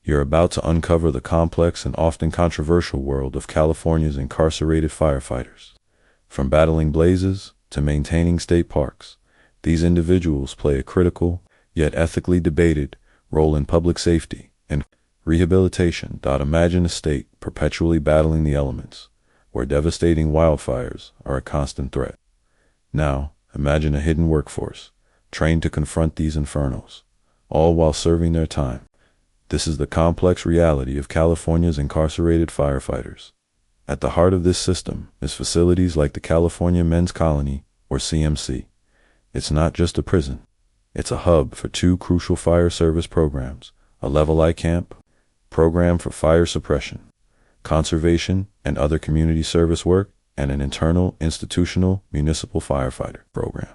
You're about to uncover the complex and often controversial world of California's incarcerated firefighters. From battling blazes to maintaining state parks, these individuals play a critical, yet ethically debated, role in public safety and rehabilitation. Imagine a state perpetually battling the elements, where devastating wildfires are a constant threat. Now, imagine a hidden workforce, trained to confront these infernos, all while serving their time. This is the complex reality of California's incarcerated firefighters. At the heart of this system is facilities like the California Men's Colony, or CMC. It's not just a prison. It's a hub for two crucial fire service programs, a Level I camp, program for fire suppression, conservation, and other community service work, and an internal institutional municipal firefighter program.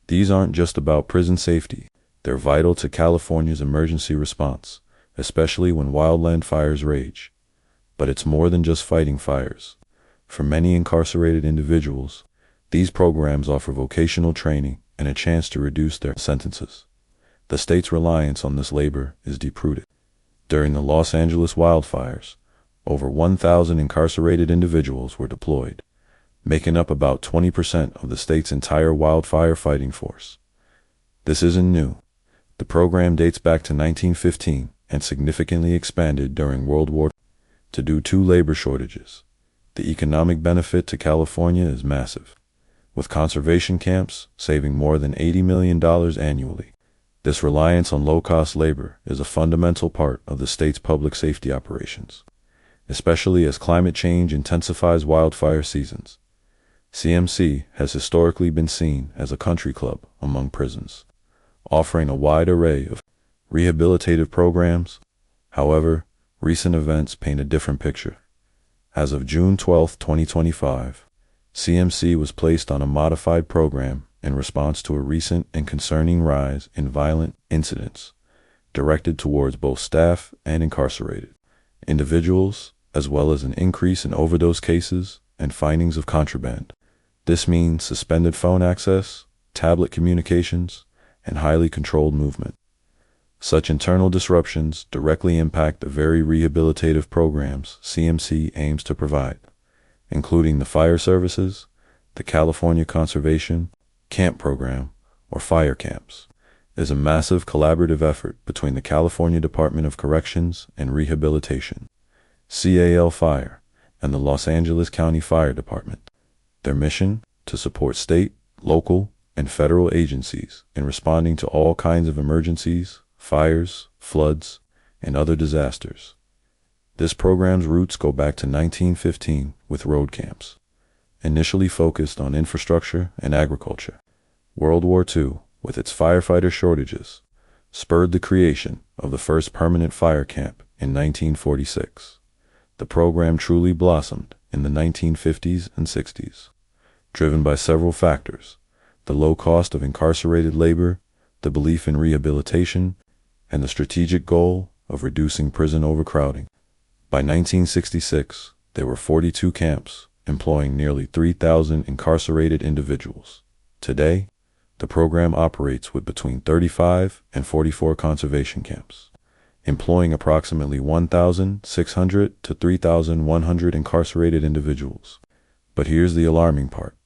These aren't just about prison safety. They're vital to California's emergency response, especially when wildland fires rage. But it's more than just fighting fires. For many incarcerated individuals, these programs offer vocational training and a chance to reduce their sentences. The state's reliance on this labor is deep-rooted. During the Los Angeles wildfires, over 1,000 incarcerated individuals were deployed, making up about 20% of the state's entire wildfire fighting force. This isn't new. The program dates back to 1915 and significantly expanded during World War II due to labor shortages. The economic benefit to California is massive, with conservation camps saving more than $80 million annually. This reliance on low-cost labor is a fundamental part of the state's public safety operations, especially as climate change intensifies wildfire seasons. CMC has historically been seen as a country club among prisons, offering a wide array of rehabilitative programs. However, recent events paint a different picture. As of June 12, 2025, CMC was placed on a modified program in response to a recent and concerning rise in violent incidents directed towards both staff and incarcerated individuals, as well as an increase in overdose cases and findings of contraband. This means suspended phone access, tablet communications, and highly controlled movement. Such internal disruptions directly impact the very rehabilitative programs CMC aims to provide, including the fire services, the California Conservation Camp Program, or fire camps. Is a massive collaborative effort between the California Department of Corrections and Rehabilitation, CAL Fire, and the Los Angeles County Fire Department. Their mission: to support state, local, and federal agencies in responding to all kinds of emergencies, fires, floods, and other disasters. This program's roots go back to 1915 with road camps, initially focused on infrastructure and agriculture. World War II, with its firefighter shortages, spurred the creation of the first permanent fire camp in 1946. The program truly blossomed in the 1950s and 60s, driven by several factors: the low cost of incarcerated labor, the belief in rehabilitation, and the strategic goal of reducing prison overcrowding. By 1966, there were 42 camps, employing nearly 3,000 incarcerated individuals. Today, the program operates with between 35 and 44 conservation camps, employing approximately 1,600 to 3,100 incarcerated individuals. But here's the alarming part.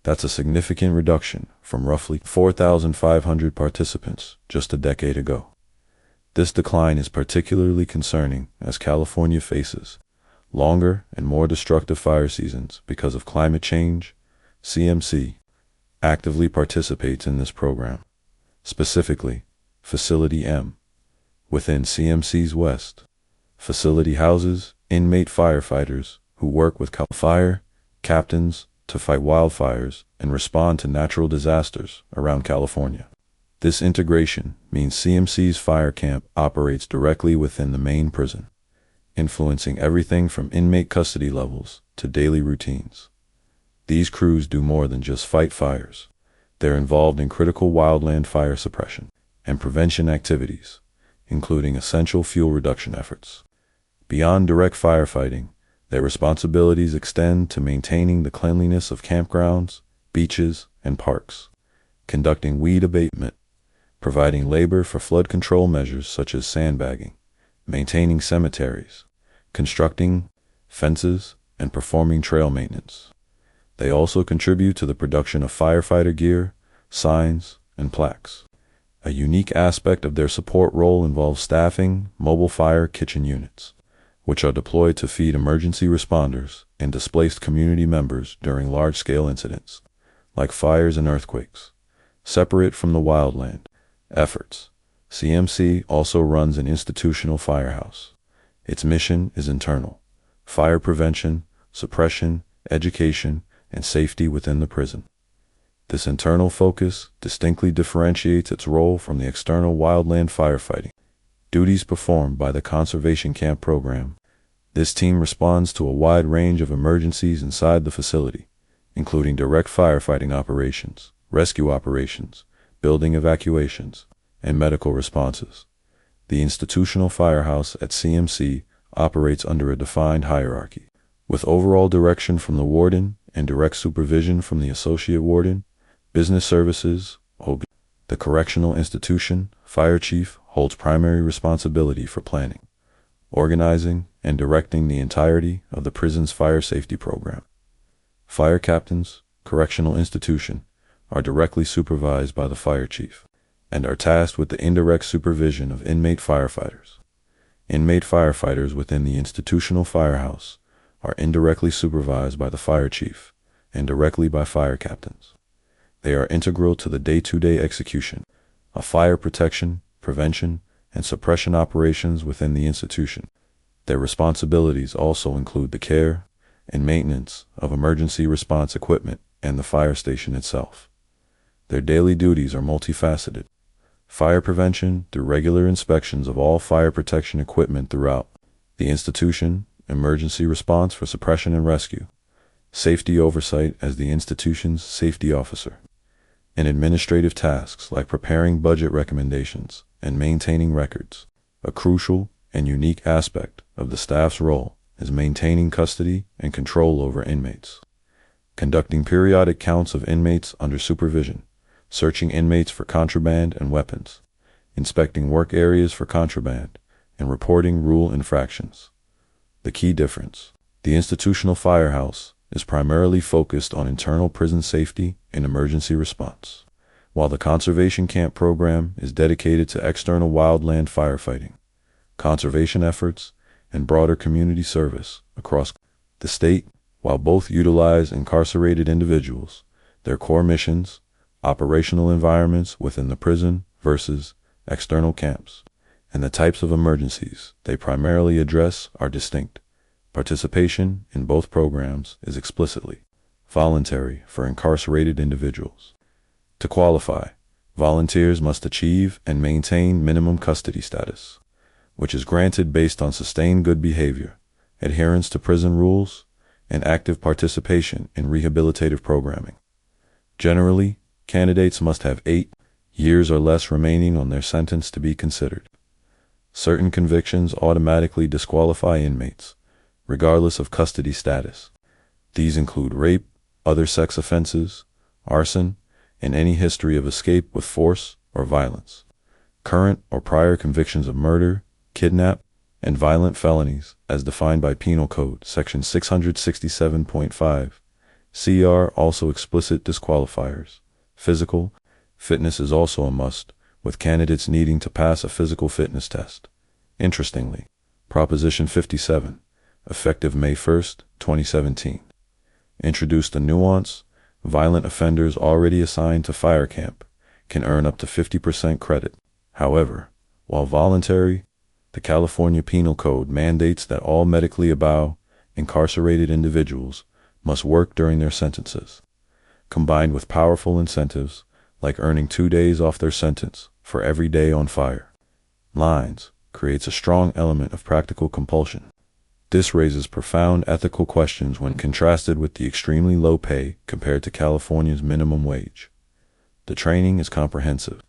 That's a significant reduction from roughly 4,500 participants just a decade ago. This decline is particularly concerning as California faces longer and more destructive fire seasons because of climate change. CMC actively participates in this program, specifically Facility M. Within CMC's West, facility houses inmate firefighters who work with CAL FIRE captains to fight wildfires and respond to natural disasters around California. This integration means CMC's fire camp operates directly within the main prison, influencing everything from inmate custody levels to daily routines. These crews do more than just fight fires. They're involved in critical wildland fire suppression and prevention activities, including essential fuel reduction efforts. Beyond direct firefighting, their responsibilities extend to maintaining the cleanliness of campgrounds, beaches, and parks, conducting weed abatement, providing labor for flood control measures such as sandbagging, maintaining cemeteries, constructing fences, and performing trail maintenance. They also contribute to the production of firefighter gear, signs, and plaques. A unique aspect of their support role involves staffing mobile fire kitchen units, which are deployed to feed emergency responders and displaced community members during large-scale incidents, like fires and earthquakes. Separate from the wildland efforts, CMC also runs an institutional firehouse. Its mission is internal: fire prevention, suppression, education, and safety within the prison. This internal focus distinctly differentiates its role from the external wildland firefighting duties performed by the Conservation Camp program. This team responds to a wide range of emergencies inside the facility, including direct firefighting operations, rescue operations, building evacuations, and medical responses. The institutional firehouse at CMC operates under a defined hierarchy, with overall direction from the warden and direct supervision from the associate warden. Business services, OB. The correctional institution, fire chief, holds primary responsibility for planning, organizing, and directing the entirety of the prison's fire safety program. Fire captains, correctional institution, are directly supervised by the fire chief and are tasked with the indirect supervision of inmate firefighters. Inmate firefighters within the institutional firehouse are indirectly supervised by the fire chief and directly by fire captains. They are integral to the day-to-day execution of fire protection, prevention, and suppression operations within the institution. Their responsibilities also include the care and maintenance of emergency response equipment and the fire station itself. Their daily duties are multifaceted: fire prevention through regular inspections of all fire protection equipment throughout the institution, emergency response for suppression and rescue, safety oversight as the institution's safety officer, and administrative tasks like preparing budget recommendations and maintaining records. A crucial and unique aspect of the staff's role is maintaining custody and control over inmates, conducting periodic counts of inmates under supervision, searching inmates for contraband and weapons, inspecting work areas for contraband, and reporting rule infractions. The key difference: the institutional firehouse is primarily focused on internal prison safety and emergency response, while the Conservation Camp program is dedicated to external wildland firefighting, conservation efforts, and broader community service across the state. While both utilize incarcerated individuals, their core missions, operational environments within the prison versus external camps, and the types of emergencies they primarily address are distinct. Participation in both programs is explicitly voluntary for incarcerated individuals. To qualify, volunteers must achieve and maintain minimum custody status, which is granted based on sustained good behavior, adherence to prison rules, and active participation in rehabilitative programming. Generally, candidates must have 8 years or less remaining on their sentence to be considered. Certain convictions automatically disqualify inmates, regardless of custody status. These include rape, other sex offenses, arson, and any history of escape with force or violence. Current or prior convictions of murder, kidnap, and violent felonies, as defined by Penal Code Section 667.5, CR also explicit disqualifiers. Physical fitness is also a must, with candidates needing to pass a physical fitness test. Interestingly, Proposition 57, effective May 1, 2017, introduced a nuance: violent offenders already assigned to fire camp can earn up to 50% credit. However, while voluntary, the California Penal Code mandates that all medically able incarcerated individuals must work during their sentences, combined with powerful incentives like earning 2 days off their sentence for every day on fire lines, creates a strong element of practical compulsion. This raises profound ethical questions when contrasted with the extremely low pay compared to California's minimum wage. The training is comprehensive.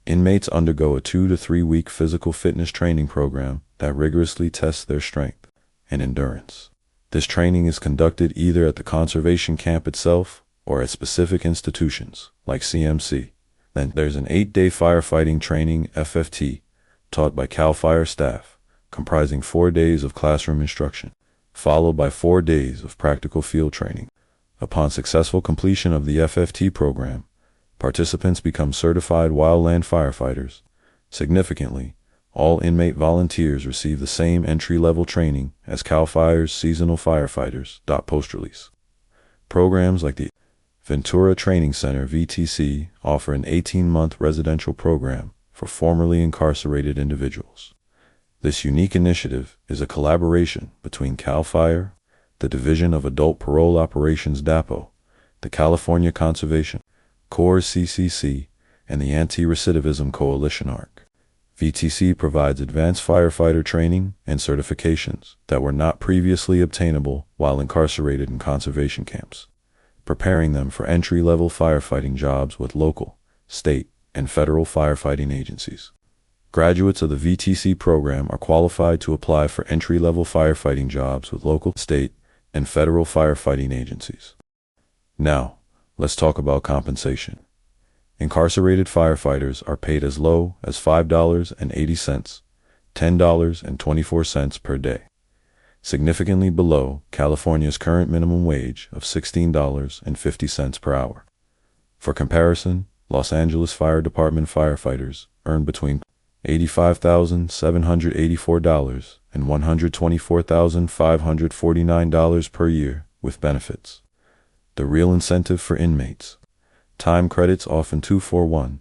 Inmates undergo a 2 to 3 week physical fitness training program that rigorously tests their strength and endurance. This training is conducted either at the conservation camp itself or at specific institutions like CMC. Then there's an 8-day firefighting training (FFT) taught by CAL FIRE staff, comprising 4 days of classroom instruction, followed by 4 days of practical field training. Upon successful completion of the FFT program, participants become certified wildland firefighters. Significantly, all inmate volunteers receive the same entry-level training as CAL FIRE's seasonal firefighters. Post-release programs like the Ventura Training Center (VTC) offer an 18-month residential program for formerly incarcerated individuals. This unique initiative is a collaboration between CAL FIRE, the Division of Adult Parole Operations (DAPO), the California Conservation Corps (CCC), and the Anti-Recidivism Coalition (ARC). VTC provides advanced firefighter training and certifications that were not previously obtainable while incarcerated in conservation camps, preparing them for entry-level firefighting jobs with local, state, and federal firefighting agencies. Graduates of the VTC program are qualified to apply for entry-level firefighting jobs with local, state, and federal firefighting agencies. Now, let's talk about compensation. Incarcerated firefighters are paid as low as $5.80, $10.24 per day, significantly below California's current minimum wage of $16.50 per hour. For comparison, Los Angeles Fire Department firefighters earn between $85,784 and $124,549 per year with benefits. The real incentive for inmates. Time credits, often 2-for-1,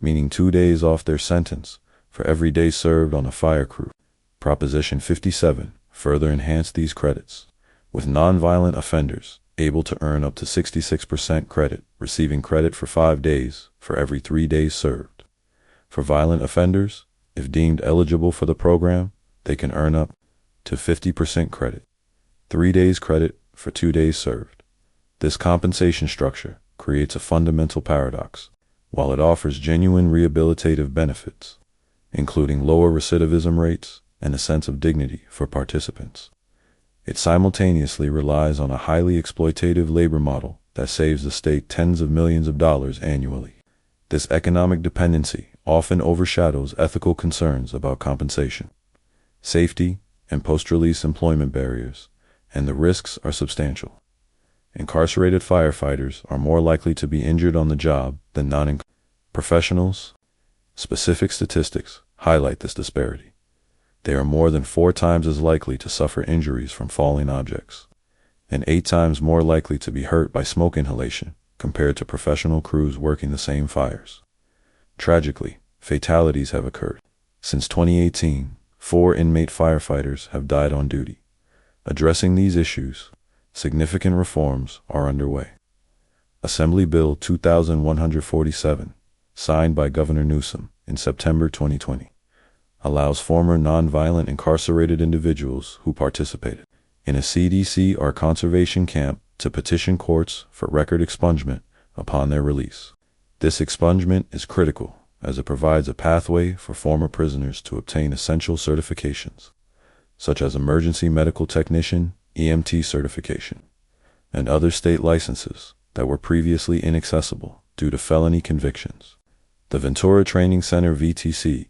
meaning 2 days off their sentence for every day served on a fire crew. Proposition 57 further enhanced these credits, with nonviolent offenders able to earn up to 66% credit, receiving credit for 5 days for every 3 days served. For violent offenders, if deemed eligible for the program, they can earn up to 50% credit, 3 days credit for 2 days served. This compensation structure creates a fundamental paradox. While it offers genuine rehabilitative benefits, including lower recidivism rates and a sense of dignity for participants, it simultaneously relies on a highly exploitative labor model that saves the state tens of millions of dollars annually. This economic dependency often overshadows ethical concerns about compensation, safety, and post-release employment barriers, and the risks are substantial. Incarcerated firefighters are more likely to be injured on the job than professionals. Specific statistics highlight this disparity. They are more than 4 times as likely to suffer injuries from falling objects, and 8 times more likely to be hurt by smoke inhalation compared to professional crews working the same fires. Tragically, fatalities have occurred. Since 2018, 4 inmate firefighters have died on duty. Addressing these issues, significant reforms are underway. Assembly Bill 2147, signed by Governor Newsom in September 2020, allows former nonviolent incarcerated individuals who participated in a CDC or conservation camp to petition courts for record expungement upon their release. This expungement is critical as it provides a pathway for former prisoners to obtain essential certifications, such as emergency medical technician, EMT certification, and other state licenses that were previously inaccessible due to felony convictions. The Ventura Training Center (VTC)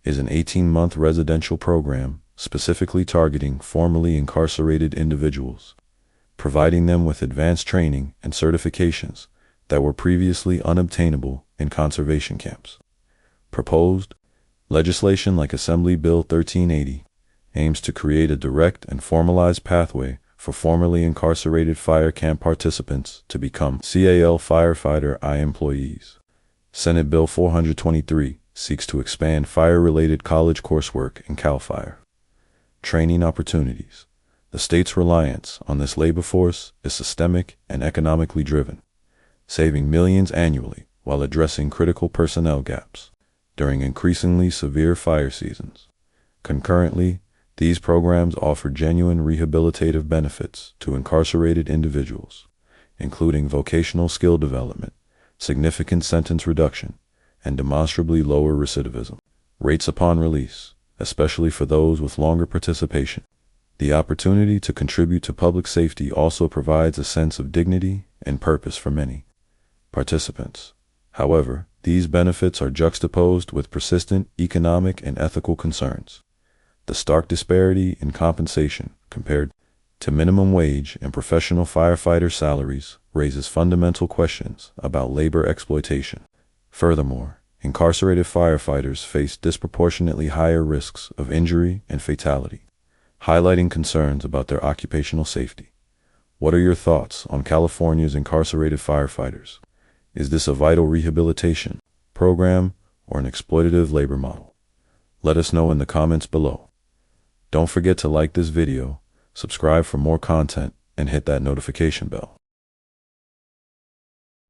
is an 18-month residential program specifically targeting formerly incarcerated individuals, providing them with advanced training and certifications that were previously unobtainable in conservation camps. Proposed legislation like Assembly Bill 1380 aims to create a direct and formalized pathway for formerly incarcerated fire camp participants to become CAL Firefighter I employees. Senate Bill 423 seeks to expand fire-related college coursework in CAL FIRE. Training opportunities. The state's reliance on this labor force is systemic and economically driven, saving millions annually while addressing critical personnel gaps during increasingly severe fire seasons. Concurrently, these programs offer genuine rehabilitative benefits to incarcerated individuals, including vocational skill development, significant sentence reduction, and demonstrably lower recidivism rates upon release, especially for those with longer participation. The opportunity to contribute to public safety also provides a sense of dignity and purpose for many participants. However, these benefits are juxtaposed with persistent economic and ethical concerns. The stark disparity in compensation compared to minimum wage and professional firefighter salaries raises fundamental questions about labor exploitation. Furthermore, incarcerated firefighters face disproportionately higher risks of injury and fatality, highlighting concerns about their occupational safety. What are your thoughts on California's incarcerated firefighters? Is this a vital rehabilitation program or an exploitative labor model? Let us know in the comments below. Don't forget to like this video, subscribe for more content, and hit that notification bell.